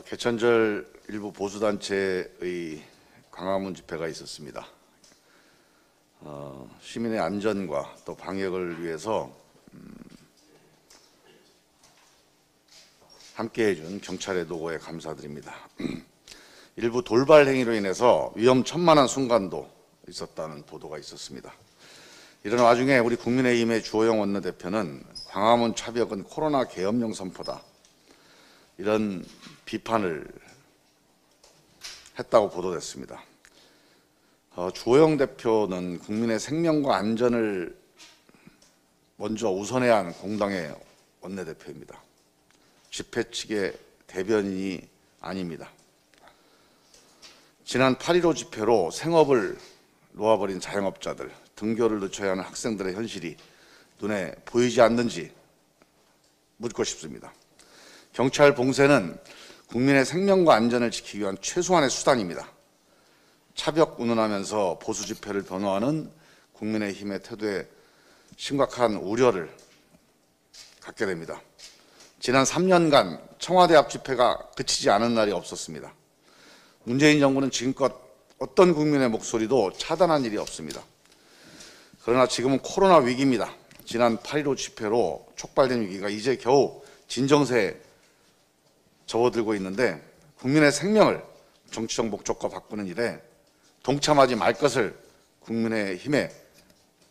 개천절 일부 보수단체의 광화문 집회가 있었습니다. 시민의 안전과 또 방역을 위해서 함께해 준 경찰의 노고에 감사드립니다. 일부 돌발 행위로 인해서 위험천만한 순간도 있었다는 보도가 있었습니다. 이런 와중에 우리 국민의힘의 주호영 원내대표는 광화문 차벽은 코로나 계엄령 선포다, 이런 비판을 했다고 보도됐습니다. 주호영 대표는 국민의 생명과 안전을 먼저 우선해야 하는 공당의 원내대표입니다. 집회 측의 대변인이 아닙니다. 지난 8.15 집회로 생업을 놓아버린 자영업자들, 등교를 늦춰야 하는 학생들의 현실이 눈에 보이지 않는지 묻고 싶습니다. 경찰 봉쇄는 국민의 생명과 안전을 지키기 위한 최소한의 수단입니다. 차벽 운운하면서 보수 집회를 변호하는 국민의힘의 태도에 심각한 우려를 갖게 됩니다. 지난 3년간 청와대 앞 집회가 그치지 않은 날이 없었습니다. 문재인 정부는 지금껏 어떤 국민의 목소리도 차단한 일이 없습니다. 그러나 지금은 코로나 위기입니다. 지난 8.15 집회로 촉발된 위기가 이제 겨우 진정세에 접어들고 있는데, 국민의 생명을 정치적 목적과 바꾸는 일에 동참하지 말 것을 국민의힘에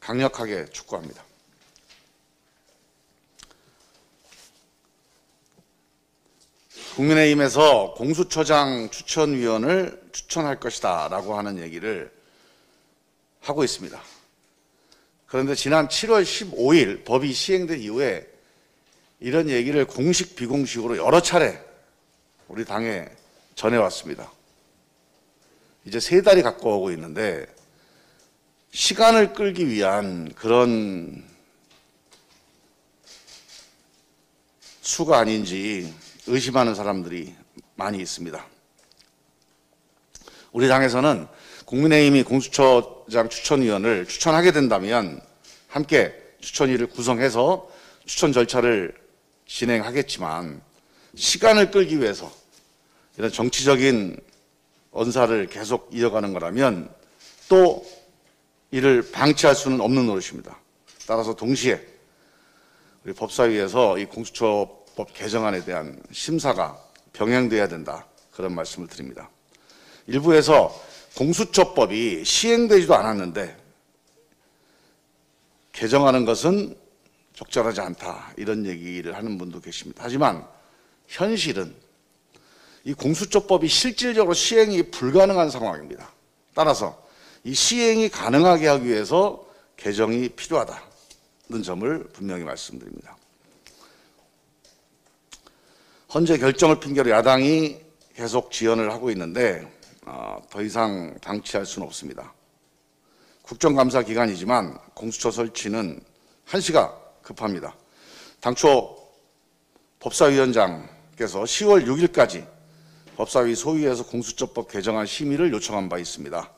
강력하게 촉구합니다. 국민의힘에서 공수처장 추천위원을 추천할 것이다 라고 하는 얘기를 하고 있습니다. 그런데 지난 7월 15일 법이 시행된 이후에 이런 얘기를 공식 비공식으로 여러 차례 우리 당에 전해왔습니다. 이제 3달이 가까워오고 있는데 시간을 끌기 위한 그런 수가 아닌지 의심하는 사람들이 많이 있습니다. 우리 당에서는 국민의힘이 공수처장 추천위원을 추천하게 된다면 함께 추천위를 구성해서 추천 절차를 진행하겠지만, 시간을 끌기 위해서 이런 정치적인 언사를 계속 이어가는 거라면 또 이를 방치할 수는 없는 노릇입니다. 따라서 동시에 우리 법사위에서 이 공수처법 개정안에 대한 심사가 병행돼야 된다, 그런 말씀을 드립니다. 일부에서 공수처법이 시행되지도 않았는데 개정하는 것은 적절하지 않다, 이런 얘기를 하는 분도 계십니다. 하지만 현실은 이 공수처법이 실질적으로 시행이 불가능한 상황입니다. 따라서 이 시행이 가능하게 하기 위해서 개정이 필요하다는 점을 분명히 말씀드립니다. 헌재 결정을 핑계로 야당이 계속 지연을 하고 있는데 더 이상 방치할 수는 없습니다. 국정감사 기간이지만 공수처 설치는 한시가 급합니다. 당초 법사위원장께서 10월 6일까지 법사위 소위에서 공수처법 개정안 심의를 요청한 바 있습니다.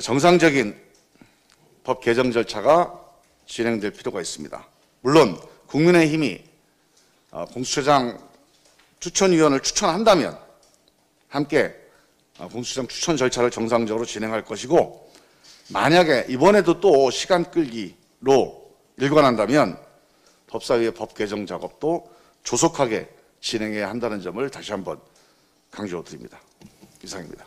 정상적인 법 개정 절차가 진행될 필요가 있습니다. 물론 국민의힘이 공수처장 추천위원을 추천한다면 함께 공수처장 추천 절차를 정상적으로 진행할 것이고, 만약에 이번에도 또 시간 끌기로 일관한다면 법사위의 법 개정 작업도 조속하게 진행해야 한다는 점을 다시 한번 강조드립니다. 이상입니다.